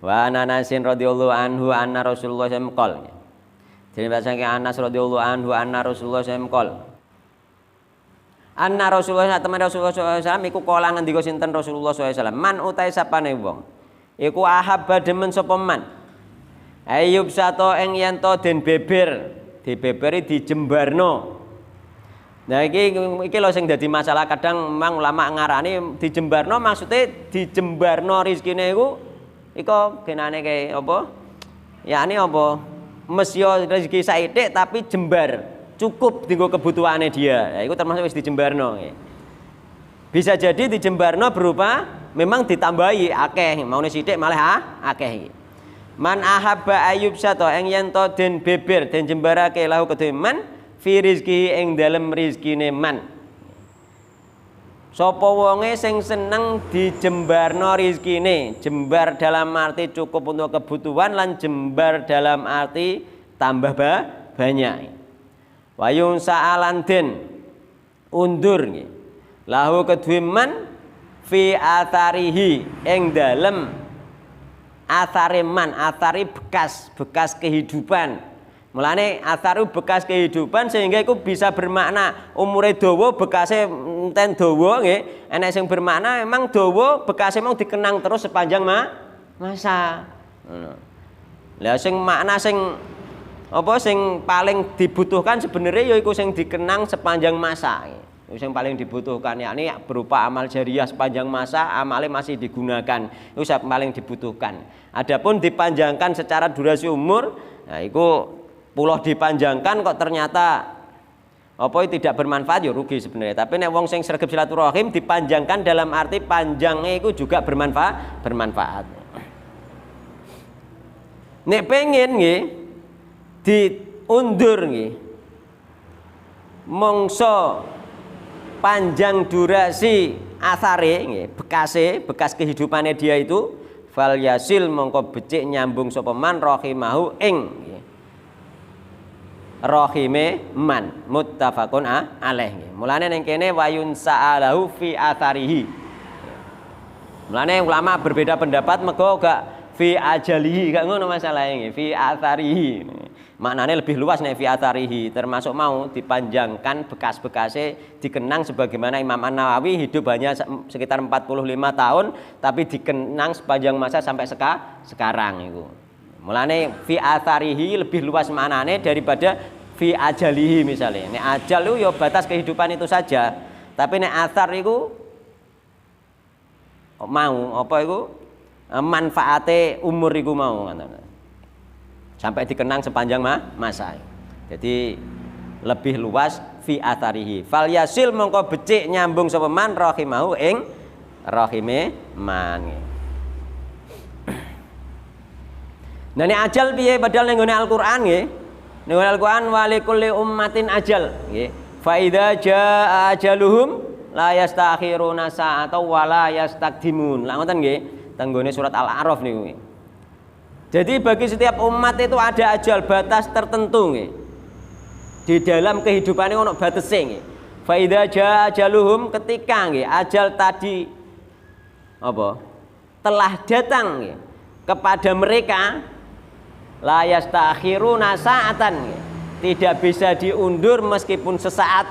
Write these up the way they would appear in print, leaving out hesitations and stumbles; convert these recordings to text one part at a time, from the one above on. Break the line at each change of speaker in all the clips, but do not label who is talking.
Wa Anasin radhiyallahu anhu anna Rasulullah sallallahu alaihi wasallam qol. Jadi bahasanya Anas radhiyallahu anhu anna Rasulullah sallallahu alaihi wasallam qol. Anna Rasulullah teman Rasulullah sallallahu alaihi wasallam iku kala ngendika sinten Rasulullah sallallahu alaihi wasallam. Man utai sapane wong iku ahabba demen sapa man. Ayub sato ing yen to den beber, dibeberi dijembarno. Nah iki lho sing dadi masalah kadang memang ulama ngarani dijembarno maksudnya dijembarno rezekine iku genane kayak apa? Yakni apa? Mesya rezeki saithik tapi jembar, cukup dienggo kebutuhane dia. Ya iku termasuk wis dijembarno. Bisa jadi dijembarno berupa memang ditambahi akeh, maune sithik malah akeh. Man ahabba ayub sato ing yen to den beber den jembarake lahu kedhe man fi rizki ing dalem rezekine man. Sapa wonge sing seneng dijembarno rezekine, jembar dalam arti cukup untuk kebutuhan lan jembar dalam arti tambah banyak. Wayun sa'alan den undur nggih. Lahu kedue man fi atharihi ing dalem athare man, athari bekas kehidupan. Mulane atharu bekas kehidupan sehingga itu bisa bermakna umure dawa bekase enten dawa nggih. Enek sing bermakna memang dawa bekase memang dikenang terus sepanjang masa. Ngono. Lah sing makna sing apa sing paling dibutuhkan sebenarnya yaiku sing dikenang sepanjang masa. Itu yang paling dibutuhkan yakni berupa amal jariah sepanjang masa amale masih digunakan. Itu yang paling dibutuhkan. Adapun dipanjangkan secara durasi umur, nah itu pulau dipanjangkan kok ternyata apa tidak bermanfaat ya rugi sebenarnya. Tapi nek wong sing sregep silaturahim dipanjangkan dalam arti panjangnya itu juga bermanfaat. Nek pengen nggih diundur nggih. Mongso panjang durasi athare nggih, bekas kehidupannya dia itu fal yasil mongko becik nyambung sapa man rahimahu ing rahime man muttafaqun alaih. Mulane ning kene wayun sa'alahu fi atharihi. Mulane ulama berbeda pendapat mergo gak fi ajalihi, gak ngono masalahe fi atharihi. Maknane lebih luas nek fi atharihi, termasuk mau dipanjangkan bekas-bekase dikenang sebagaimana Imam An-Nawawi hidup hanya sekitar 45 tahun tapi dikenang sepanjang masa sampai sekarang itu. Mulane fi atharihi lebih luas maknane daripada fi ajalihi misalnya. Nek ajal itu ya batas kehidupan itu saja. Tapi nek athar itu mau apa itu manfaate umur itu mau sampai dikenang sepanjang masa. Jadi lebih luas fi atharihi. Fal yasil mongko becik nyambung sapa man rahimahu ing rahime man. Nah ini ajal piye padahal ning gone Al-Qur'an nggih. Ning gone Al-Qur'an wa likulli ummatin ajal nggih. Fa idza jaa ajaluhum la yastakhiruna sa'ata wa la yastaqdimun. Lah ngoten nggih teng gone surat Al-A'raf niku. Jadi bagi setiap umat itu ada ajal batas tertentu nggih. Di dalam kehidupan ini ono batese nggih. Fa idza jaa ajaluhum ketika nggih ajal tadi apa? Telah datang nggih kepada mereka la yastakhiruna sa'atan, tidak bisa diundur meskipun sesaat,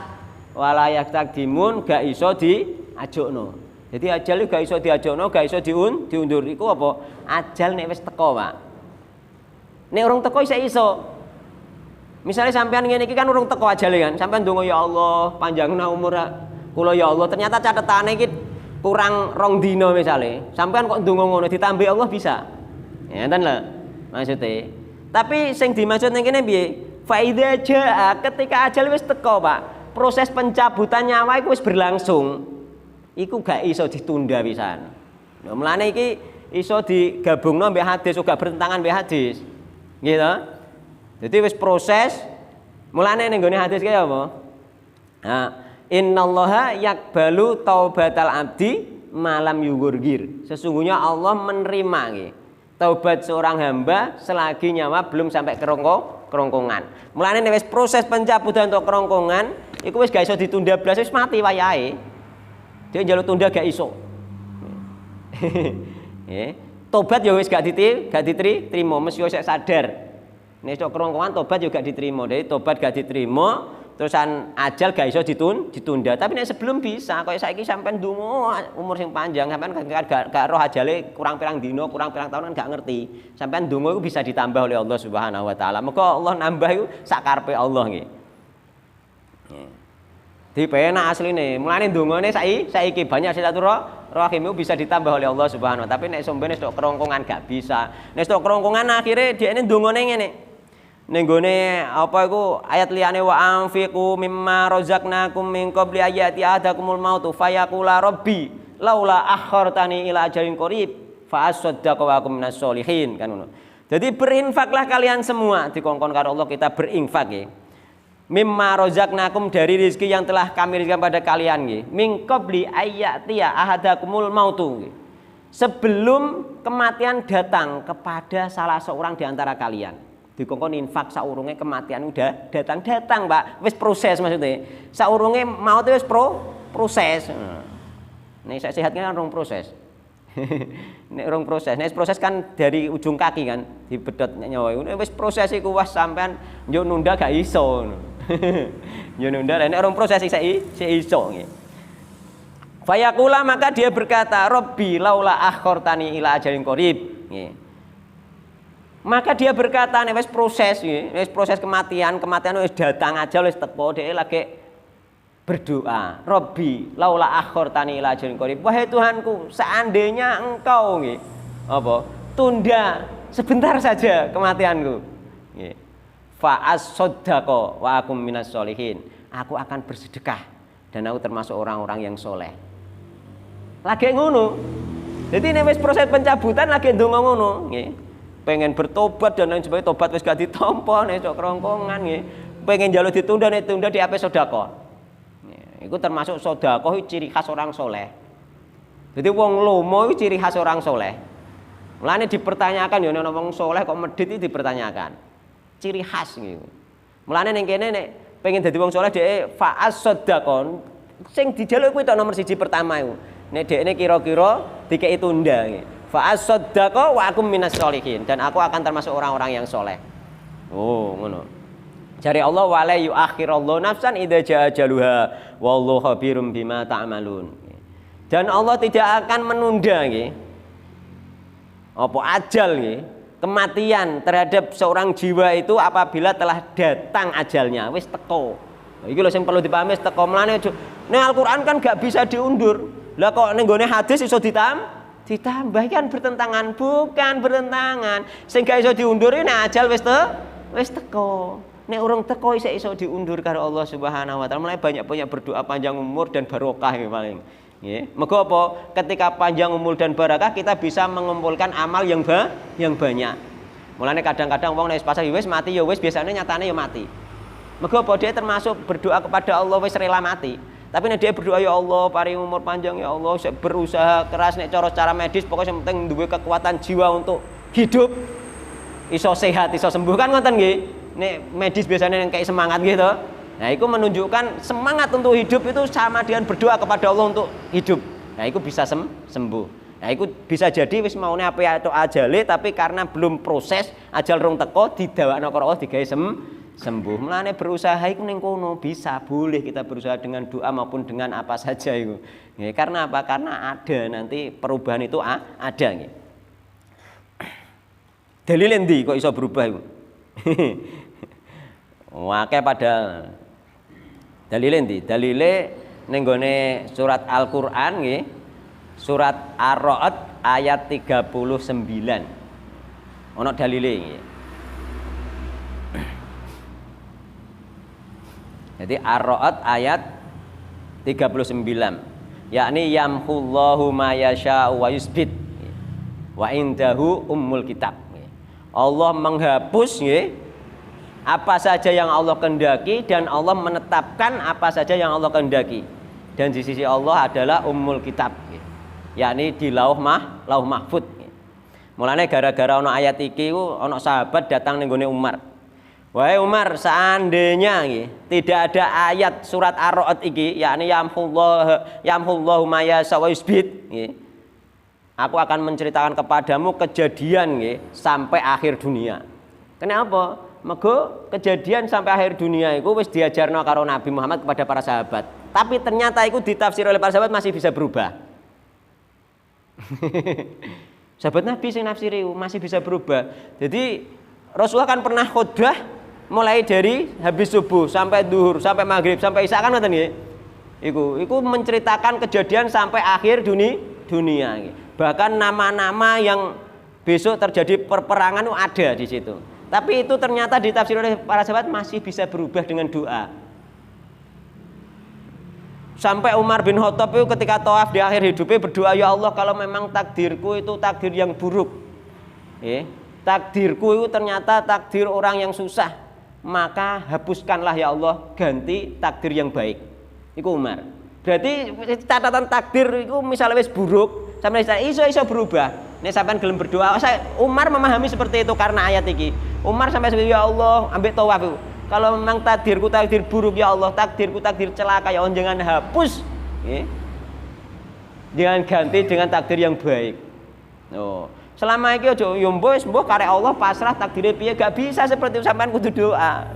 wala yastaqdimun gak iso diajokno. Jadi ajal gak iso diajokno, gak iso diundur. Iku apa? Ajal nek wis teko, Pak. Nek urung teko iso. Misalnya sampean ngene iki kan urung teko ajale kan. Sampean ndonga ya Allah, panjangna umur kula ya Allah. Ternyata catetane iki kurang 2 dina misale. Sampean kok ndonga ngono ditambahi Allah bisa. Ya enten lho maksudnya. Tapi sing dimaksud ning kene piye? Fa idza jaa ketika ajal wis teko, Pak. Proses pencabutan nyawa iku wis berlangsung. Iku gak iso ditunda pisan. Nah, mulane iki iso digabungno mbek hadis uga bertentangan mbek hadis. Nggih to? Jadi wis proses mulane ning gone hadis kaya apa? Nah, innallaha yaqbalu taubatal abdi malam yugurgir. Sesungguhnya Allah menerima nggih taubat seorang hamba selagi nyawa belum sampai kerongkongan. Mulane nek wis proses pencabutan untuk kerongkongan, iku wis gak iso ditunda blas, wis mati wayahe. Dia njaluk tunda gak iso. Tobat ya wis gak diterima, mesti wis sadar. Nek sok kerongkongan tobat juga diterima. Jadi tobat gak diterima, terusan ajal gak iso ditunda. Tapi nek sebelum bisa, kaya saiki sampean ndonga umur sing panjang, sampean gak roh ajale kurang pirang dino, kurang pirang tahun kan gak ngerti. Sampean ndonga iku bisa ditambah oleh Allah Subhanahu wa taala. Muga Allah nambah iku sak karepe Allah nggih. Dipenak asline. Mulane ndongane saiki banyak silaturahim itu bisa ditambah oleh Allah Subhanahu wa taala. Tapi nek sombene stok kerongkongan gak bisa. Nek stok kerongkongan akhire dhekne ndongane ngene. Ning gone apa iku ayat liyane wa anfiqu mimma razaqnakum min qabli ayati ahadakumul mautu fayaqula rabbi laula akhartani ila ajalin qarib fa asaddaqa wa akum minas solihin kan ngono. Jadi berinfaklah kalian semua, dikongkon karo Allah kita berinfak nggih. Mimma razaqnakum dari rezeki yang telah kami rizkikan pada kalian nggih. Min qabli ayati ahadakumul mautu nggih. Sebelum kematian datang kepada salah seorang di antara kalian. Dikongkon infak saurunge kematian udah datang Pak, wis proses maksudnya. Saurunge maut wis proses. Nek saya sehat kan rong proses. Nek rong proses, nek proses kan dari ujung kaki kan dibedot nyawa. Nek wis proses iku wis sampean yo nunda gak iso. Yo nunda nek rong proses sik iso nggih. Fayaqula maka dia berkata, "Rabbi laula akhartani ila ajalin qarib." Nggih. Maka dia berkata, nek wis proses kematian wis datang aja wis teko, dhek lagi berdoa, Robbi laula akhartani ila ajalin qarib. Wahai Tuhanku, seandainya engkau nggih apa tunda sebentar saja kematianku. Nggih. Fa as-saddaqa wa akum minas solihin. Aku akan bersedekah dan aku termasuk orang-orang yang soleh. Lagi ngono. Jadi nek wis proses pencabutan lagi ndonga ngono, nggih. Pengen bertobat dan lain sebagainya, tobat wis gak ditampa nek cok kerongkongan nggih. Pengen njaluk ditunda nek tunda diape sedekah. Itu termasuk sedekah ciri khas orang soleh. Jadi wong lomo itu ciri khas orang soleh. Mulane dipertanyakan ya nek wong soleh kok medhit iki dipertanyakan. Ciri khas gitu. Mulane ning kene nek pengen dadi wong soleh dhek fa'as sedekah sing dijaluk kuwi tok nomor 1 pertama iku. Nek dhekne kira-kira dikeki tunda nggih. Fa'as-saddaqa wa akum minas sholihin, dan aku akan termasuk orang-orang yang soleh. Oh, ngono. Jari Allah wala yuakhirallahu nafsan idza jaa ajaluha wallahu khabirum bima ta'malun. Dan Allah tidak akan menunda nggih. Apa ajal nggih, kematian terhadap seorang jiwa itu apabila telah datang ajalnya, wis teko. Iki lho sing perlu dipahami wis teko. Mulane nek Al-Qur'an kan gak bisa diundur. Lah kok ning gone hadis iso ditambah kan bertentangan, bukan bertentangan. Sing gak iso diundur nek ajal wis teko. Nek urung teko iso diundur karo Allah Subhanahu wa taala. Mulai banyak berdoa panjang umur dan barokah iki paling. Nggih. Mergo apa? Ketika panjang umur dan barokah kita bisa mengumpulkan amal yang banyak. Mulane kadang-kadang wong nek pasar wis mati ya wis biasane nyatane ya mati. Mergo apa? Dia termasuk berdoa kepada Allah wis rela mati. Tapi nek dia berdoa ya Allah paring umur panjang ya Allah, berusaha keras nek cara medis pokoknya yang penting duwe kekuatan jiwa untuk hidup, iso sehat, iso sembuh kan ngoten nggih. Nek medis biasanya yang kayak semangat gitu. Nah, itu menunjukkan semangat untuk hidup itu sama dengan berdoa kepada Allah untuk hidup. Nah, itu bisa sembuh. Nah, itu bisa jadi wis maune apa atau ajale tapi karena belum proses ajal rong teko didawakno karo Allah digawe sembuh. Mulane berusaha iku ning kono bisa, boleh kita berusaha dengan doa maupun dengan apa saja itu. Nggih, karena apa? Karena ada nanti perubahan itu ada nggih. Dalil endi kok iso berubah iku? Akeh padahal. Dalil endi? Dalile ning gone surat Al-Qur'an nggih. Surat Ar-Ra'd ayat 39. Ono dalile nggih. Jadi Ar-Ra'd ayat 39. Yakni yamhullahu ma yasha'u wa yusbit. Wa indahu ummul kitab. Allah menghapus nggih apa saja yang Allah kehendaki dan Allah menetapkan apa saja yang Allah kehendaki. Dan di sisi Allah adalah ummul kitab. Yakni di lauh mahfud. Mulane gara-gara ana ayat iki ana sahabat datang ning gone Umar. Wahai Umar, seandainya tidak ada ayat surat Ar-Ra'd iki, yakni yamhullahu ma yasha wa yusbit, aku akan menceritakan kepadamu kejadian nggih sampai akhir dunia. Kenapa? Mergo kejadian sampai akhir dunia itu wis diajarno karo Nabi Muhammad kepada para sahabat. Tapi ternyata itu ditafsir oleh para sahabat masih bisa berubah. Sahabat Nabi sing nafsiri masih bisa berubah. Jadi Rasulullah kan pernah khutbah mulai dari habis subuh sampai duhur, sampai maghrib, sampai isya kan ngoten nggih. Iku menceritakan kejadian sampai akhir dunia. Bahkan nama-nama yang besok terjadi perperangan itu ada di situ. Tapi itu ternyata ditafsir oleh para sahabat masih bisa berubah dengan doa. Sampai Umar bin Khattab itu ketika tawaf di akhir hidupnya berdoa, ya Allah kalau memang takdirku itu takdir yang buruk, takdirku itu ternyata takdir orang yang susah, maka hapuskanlah ya Allah, ganti takdir yang baik. Itu Umar. Berarti catatan takdir itu misalnya wis buruk, sampai iso berubah. Nek sampean gelem berdoa, Umar memahami seperti itu karena ayat iki. Umar sampai ya Allah ambek tawaf itu. Kalau memang takdirku takdir buruk ya Allah, takdirku takdir celaka ya Allah, jangan hapus. Jangan ganti dengan takdir yang baik. Oh, selama ini aja yo mbuh karek Allah pasrah takdirnya piye gak bisa seperti itu, sampean kudu doa.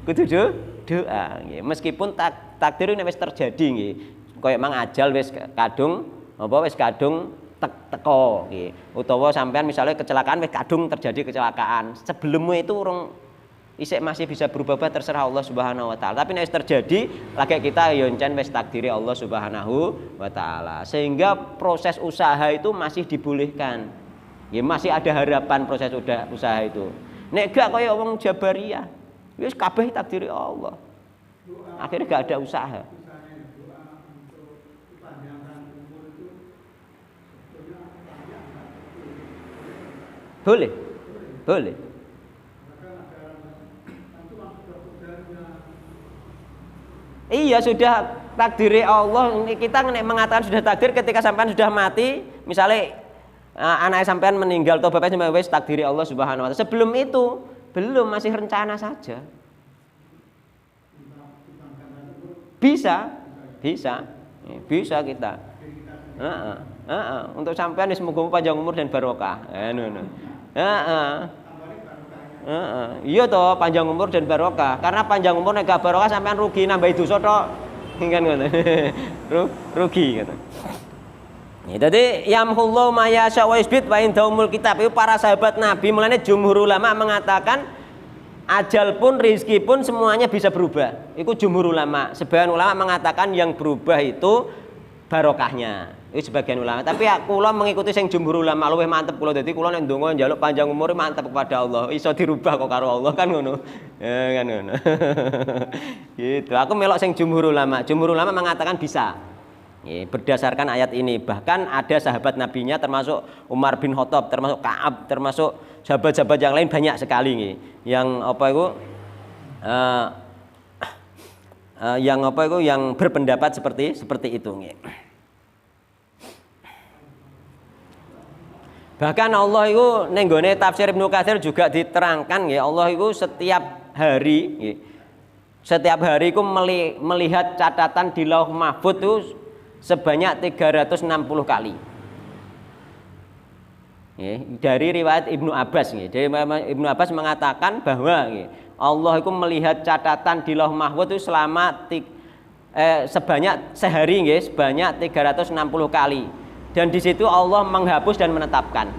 Kudu doa nggih. Meskipun takdir ini wis terjadi nggih. Kayak mang ajal wis kadung wis kadung teko nggih. Utawa sampean misalnya kecelakaan wis kadung terjadi kecelakaan. Sebelumnya itu isek masih bisa berubah, terserah Allah Subhanahu wa taala. Tapi nek terjadi lagi kita yo encen wis takdiri Allah Subhanahu wa taala. Sehingga proses usaha itu masih dibolehkan. Ya masih ada harapan proses usaha itu. Nek gak kaya wong Jabariyah, wis kabeh takdiri Allah. Akhirnya gak ada usaha. Boleh. Boleh. Iya sudah takdiri Allah. Kita mengatakan sudah takdir ketika sampean sudah mati, misalnya anak sampean meninggal atau bapaknya sampean wis takdiri Allah Subhanahu wa taala. Sebelum itu belum, masih rencana saja. Bisa kita. Untuk sampean wis muga panjang umur dan barokah. Iya toh, panjang umur dan barokah. Karena panjang umur nek gak barokah sampean rugi, nambahi dosa tok. Kan ngono. Rugi gitu. Ya, jadi yamhullahu ma yasha wa yusbit wa indaumul kitab. Itu para sahabat Nabi, mulane jumhur ulama mengatakan ajal pun rezeki pun semuanya bisa berubah. Itu jumhur ulama. Sebagian ulama mengatakan yang berubah itu barokahnya. Itu sebagian ulama. Tapi kula mengikuti sing jumhur ulama luwih mantep kula. Dadi kula nek ndonga njaluk panjang umur mantep kepada Allah. Iso dirubah kok karo Allah kan ngono. Kan ngono. Gitu. Aku melok sing jumhur ulama. Jumhur ulama mengatakan bisa. Berdasarkan ayat ini. Bahkan ada sahabat nabinya termasuk Umar bin Khattab, termasuk Ka'ab, termasuk sahabat-sahabat yang lain banyak sekali nih. Yang apa itu? Yang berpendapat seperti itu nih. Bahkan Allah itu nenggone tafsir Ibnu Katsir juga diterangkan ya, Allah itu setiap hari itu melihat catatan di Lauh Mahfuz itu sebanyak 360 kali. Dari riwayat Ibnu Abbas Dari Ibnu Abbas mengatakan bahwa Allah itu melihat catatan di Lauh Mahfuz itu selama sebanyak sehari sebanyak 360 kali. Dan di situ Allah menghapus dan menetapkan.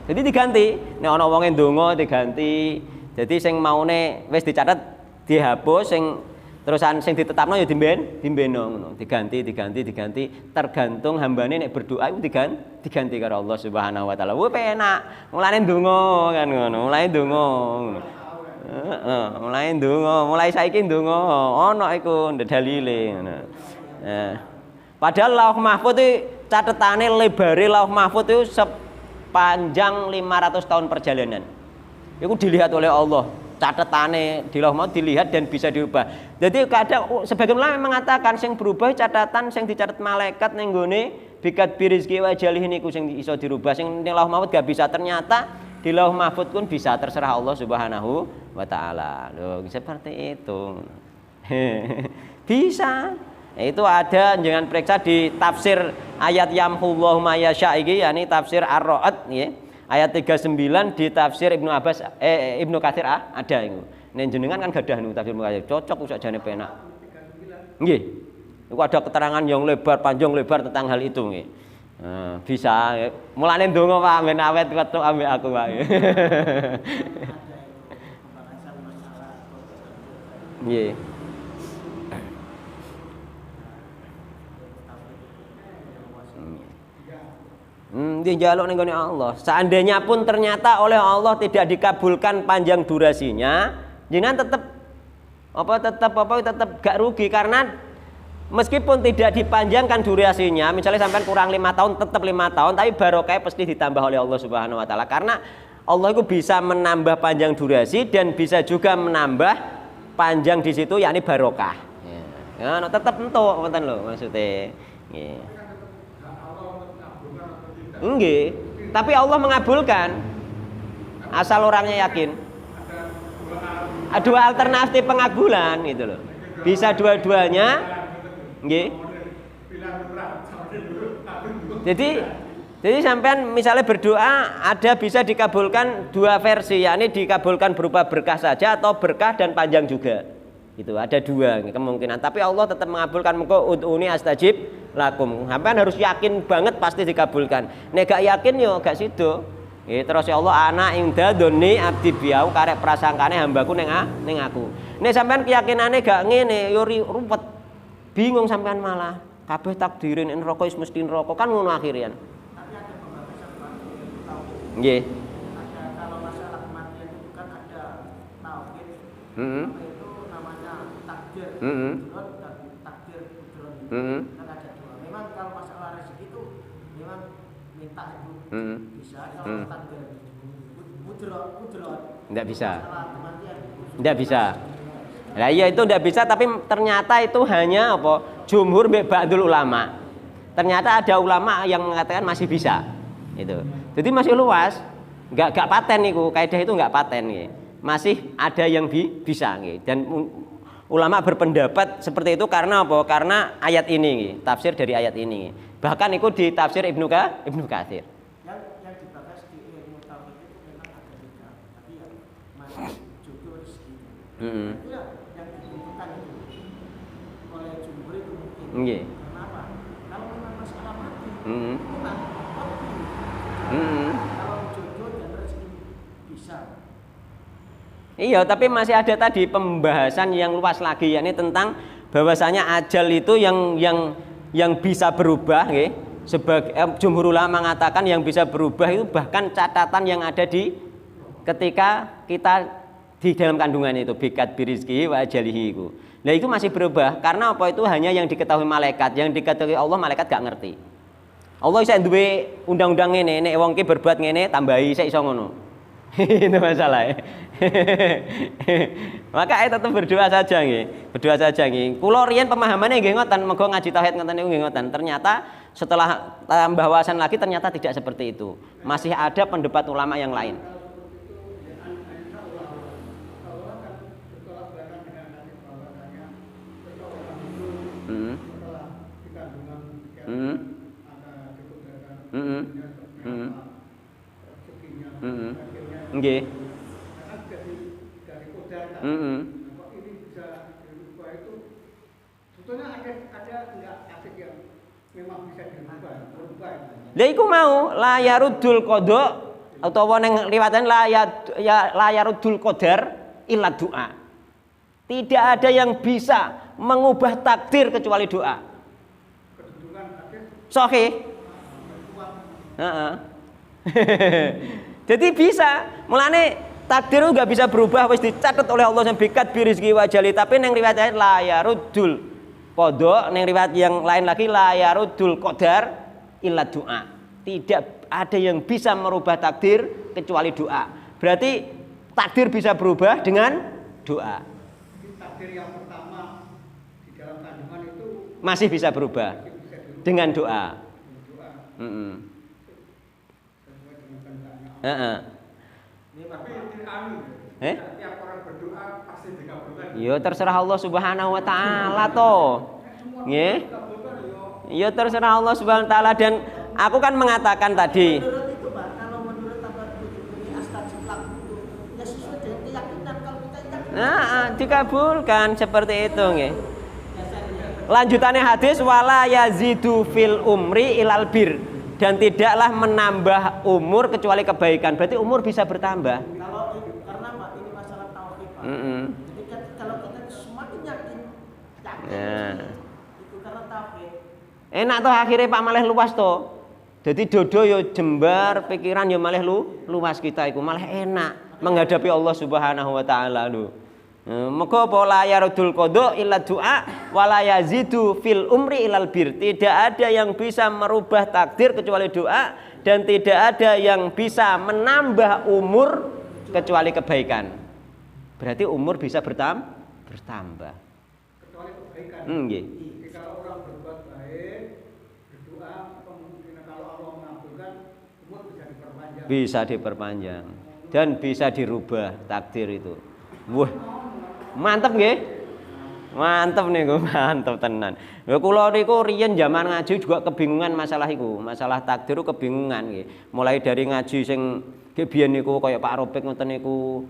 Jadi diganti. Nek ana wong ndonga diganti. Jadi sing maune wis dicatet dihapus, terusan sing ditetapno ya dimbeno ngono. Diganti tergantung hambane nek berdoa iku diganti karo Allah Subhanahu wa taala. Wah penak. Mulane ndonga kan ngono. Mulai ndonga, mulai saiki ndonga ana iku dalile ngono. Padahal Lauh Mahfuz itu catetane lebare Lauh Mahfuz itu sepanjang 500 tahun perjalanan. Itu dilihat oleh Allah. Catetane di Lauh Mahfuz dilihat dan bisa diubah. Jadi kadang sebagian ulama mengatakan sing berubah catatan sing dicatat malaikat ning gone bikat birizki wa jalih niku sing iso dirubah, sing ning Lauh Mahfuz gak bisa. Ternyata di Lauh Mahfuz pun bisa, terserah Allah Subhanahu wa taala. Loh, seperti itu. Bisa. Itu ada jangan periksa di tafsir ayat yamhullahu ma yasha iki yakni tafsir Ar-Ra'd nggih. Ayat 39 di tafsir Ibnu Abbas Ibnu Katsir ada iku. Nek jenengan kan gadah niku tafsir Ibnu Katsir. Cocok sakjane penak. Nggih. Iku ada keterangan yang lebar panjang lebar tentang hal itu nggih. Nah, bisa. Mulane ndonga Pak ben awet ketok ambek aku wae. Nggih. Dijaluk ning gone Allah. Seandainya pun ternyata oleh Allah tidak dikabulkan panjang durasinya, jenengan tetap gak rugi karena meskipun tidak dipanjangkan durasinya, misalnya sampai kurang 5 tahun tetap 5 tahun, tapi barokah pasti ditambah oleh Allah Subhanahu wa taala karena Allah itu bisa menambah panjang durasi dan bisa juga menambah panjang di situ yakni barokah. Ya, tetap entuk ngoten lho maksudnya. Nggih. Enggak, tapi Allah mengabulkan asal orangnya yakin. Dua alternatif pengabulan gitu loh. Bisa dua-duanya, enggak. Jadi sampean misalnya berdoa ada bisa dikabulkan dua versi, yakni dikabulkan berupa berkah saja atau berkah dan panjang juga. Itu ada dua kemungkinan, tapi Allah tetap mengabulkan. Mengko ud'uni astajib lakum. Sampean harus yakin banget pasti dikabulkan. Nek gak yakin yo gak sido. Terus ya Allah ana ingda doni abdi biau karek prasangkane hambaku ning aku. Nek sampean keyakinane gak ngene yo ruwet. Bingung sampean malah kabeh takdirin neraka wis mesti neraka kan ngono akhirian. Tapi ada pembatasan Pak. Nggih. Ada kalau masalah kematian itu kan ada tauhid. Dan takdir kudron kan ada dua. Memang kalau masalah rezeki itu memang minta itu bisa. Kalau takdir kudron tidak bisa. Tidak bisa. Nah iya itu tidak bisa, tapi ternyata itu hanya apa? Jumhur ba'dul ulama. Ternyata ada ulama yang mengatakan masih bisa. Itu. Jadi masih luas. Enggak paten niku, kaidah itu enggak paten nih. Masih ada yang bisa nih. Dan ulama berpendapat seperti itu karena apa? Karena ayat ini, tafsir dari ayat ini. Bahkan itu di tafsir Ibnu Katsir. Yang dibahas di ilmu tauhid itu memang ada juga, tapi yang masih jodoh rezeki. Itu yang dibutuhkan itu oleh jumhur itu mungkin. Nggih. Kenapa? Kalau memang masalah mati, memang kalau jodoh dan rezeki bisa. Iya, tapi masih ada tadi pembahasan yang luas lagi yakni tentang bahwasanya ajal itu yang bisa berubah nggih. Sebagai jumhur ulama mengatakan yang bisa berubah itu bahkan catatan yang ada di ketika kita di dalam kandungan itu bikat birizki wa ajalihi itu. Nah itu masih berubah karena apa itu hanya yang diketahui malaikat, yang diketahui Allah malaikat gak ngerti. Allah bisa duwe undang-undang ngene, nek wong ki berbuat ngene tambahi sik iso ngono. Itu masalah. Maka tetap berdoa saja nggih. Berdoa saja nggih. Kula riyen pemahamannya nggih ngoten, mergo ngaji tauhid ngoten niku nggih ngoten. Ternyata setelah tambah wawasan lagi ternyata tidak seperti itu. Masih ada pendapat ulama yang lain. Nggih. Ini bisa dirubah itu sebetulnya ada enggak asik yang memang bisa dirubah. Lha iku mau la yarudul qada utawa ning riwayatan la yarudul qadar illa doa. Tidak ada yang bisa mengubah takdir kecuali doa. Kedudukan takdir sahih. Heeh. Jadi bisa, mulane takdir itu gak bisa berubah, wis dicatat oleh Allah yang bikat birizki wajali. Tapi neng riwayat lain la yarudul qada, neng riwayat yang lain lagi la yarudul qadar illa doa. Tidak ada yang bisa merubah takdir kecuali doa. Berarti takdir bisa berubah dengan doa. Takdir yang pertama di dalam kandungan itu masih bisa berubah dengan doa. Tapi tiap orang berdoa pasti dikabulkan. Ya terserah Allah Subhanahu wa taala toh. Nggih. Ya terserah Allah Subhanahu wa taala, dan aku kan mengatakan tadi.
Menurut itu Pak, kalau menurut tablet ini askar jiplak itu ya sesuai dengan keyakinan, kalau kita yakin.
Nah, dikabulkan seperti itu nggih. Lanjutannya hadis wala yazidu fil umri ilal bir, dan tidaklah menambah umur kecuali kebaikan. Berarti umur bisa bertambah.
Kalau karena Pak ini masalah tauhid Pak. Jadi kalau kita semakin yakin itu karena tauhid.
Enak toh akhirnya Pak malih luas toh. Jadi dodo yo jembar, pikiran yo malih luas kita iku malah enak menghadapi Allah Subhanahu wa taala lho. Maka pola yaradul qada illa du'a wala yazidu fil umri ilal bir. Tidak ada yang bisa merubah takdir kecuali doa, dan tidak ada yang bisa menambah umur kecuali kebaikan. Berarti umur bisa bertambah.
Kecuali kebaikan.
Nggih.
Kalau orang berbuat baik, berdoa, kemungkinan kalau Allah mengabulkan, umur bisa diperpanjang.
Bisa diperpanjang dan bisa dirubah takdir itu. Wah, mantep nggih. Mantep niku, mantep tenan. Lha kula niku riyen zaman ngaji juga kebingungan masalah iku, masalah takdir kebingungan nggih. Mulai dari ngaji sing biyen niku kaya Pak Robek ngoten niku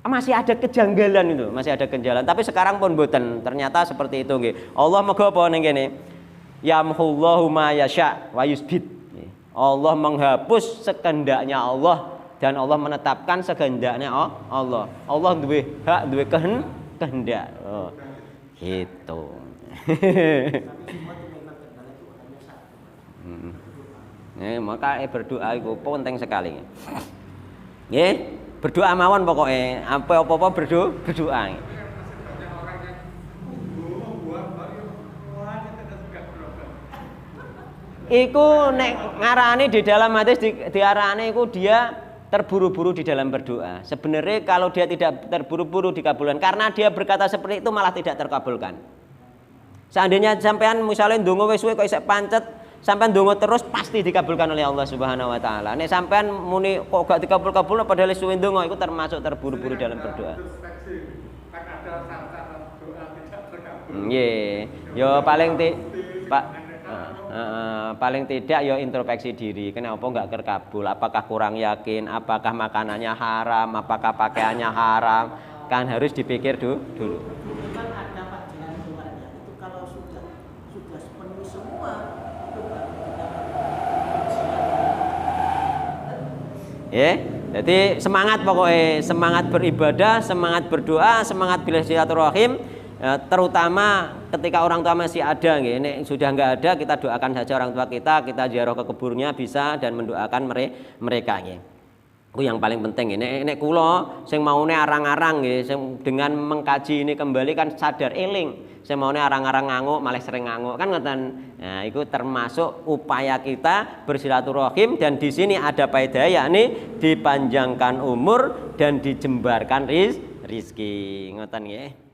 masih ada kejanggalan itu, masih ada kejanggalan. Tapi sekarang pun mboten, ternyata seperti itu nggih. Allah mega apa ning kene? Yamhullahu ma yasha wa yusbit. Allah menghapus sekehendaknya Allah, dan Allah menetapkan sekehendaknya Allah. Allah duwe hak, duwe kehendak. Oh, gitu. Maka berdoa itu penting sekali. Nggih, berdoa mawon pokoknya. Apa-apa berdoa. Iku nek ngarani di dalam hadis diarani iku dia terburu-buru di dalam berdoa. Sebenarnya kalau dia tidak terburu-buru dikabulkan, karena dia berkata seperti itu malah tidak terkabulkan. Seandainya sampean misalnya ndonga wis suwe kok isih pancet, sampean ndonga terus pasti dikabulkan oleh Allah Subhanahu wa taala. Nek sampean muni kok gak dikabul-kabul padahal suwe ndonga iku termasuk terburu-buru dalam berdoa. Nggih. Ya paling paling tidak ya introspeksi diri. Kenapa enggak terkabul? Apakah kurang yakin? Apakah makanannya haram? Apakah pakaiannya haram? Kan harus dipikir dulu.
Memang ada Pak jalan keluarnya. Itu kalau sudah sepenuh semua itu baru
Ya, jadi semangat pokoknya, semangat beribadah, semangat berdoa, semangat silaturahim. Terutama ketika orang tua masih ada, ini sudah nggak ada, kita doakan saja orang tua kita ziarah ke kuburnya bisa, dan mendoakan mereka. Itu yang paling penting. Ini kula sing maune arang-arang, sing dengan mengkaji ini kembali kan sadar eling, sing maune arang-arang nganguk malah sering nganguk kan ngoten. Nah, itu termasuk upaya kita bersilaturahim, dan di sini ada faedah, yakni dipanjangkan umur dan dijembarkan rizki. Ngoten nggih.